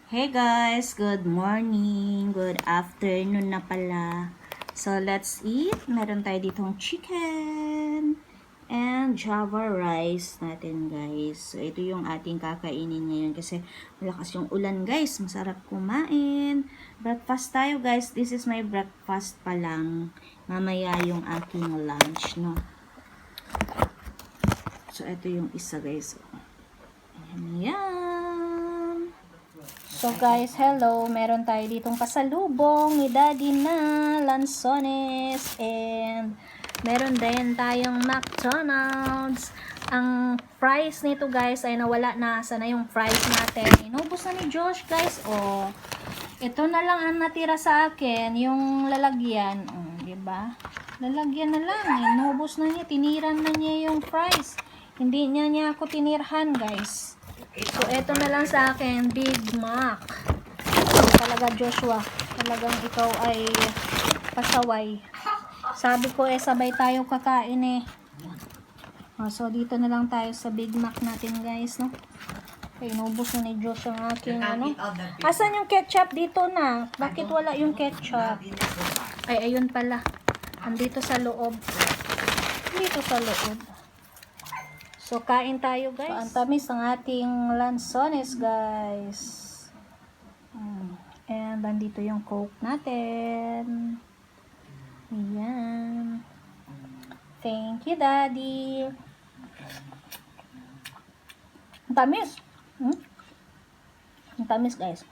Hey guys, good morning, good afternoon na pala. So let's eat. Meron tayo ditong chicken and java rice natin guys. So ito yung ating kakainin ngayon kasi malakas yung ulan guys. Masarap kumain. Breakfast tayo guys. This is my breakfast pa lang. Mamaya yung aking lunch, no? So ito yung isa guys. Ayan. So guys, hello. Meron tayo ditong pasalubong ni Daddy na lansones and meron din tayong McDonald's. Ang price nito guys ay nawala na. Sana yung price natin. Inubos na ni Josh guys. Oh, ito na lang ang natira sa akin. Yung lalagyan. Diba? Lalagyan na lang. Inubos na niya. Tiniran na niya yung price. Hindi niya ako tinirhan guys. So, eto na lang sa akin, Big Mac. Talaga, Joshua, talagang ikaw ay pasaway. Sabi ko, sabay tayo kakain eh. So, dito na lang tayo sa Big Mac natin, guys, no? Okay, inubos na ni Josh ang aking, ano? Asan yung ketchup dito na? Bakit wala yung ketchup? Ay, ayun pala. Andito sa loob. Dito sa loob. So, kain tayo guys. So, ang tamis ng ating lansones guys. And, andito yung Coke natin. Ayan. Thank you, Daddy. Ang tamis. Ang tamis guys.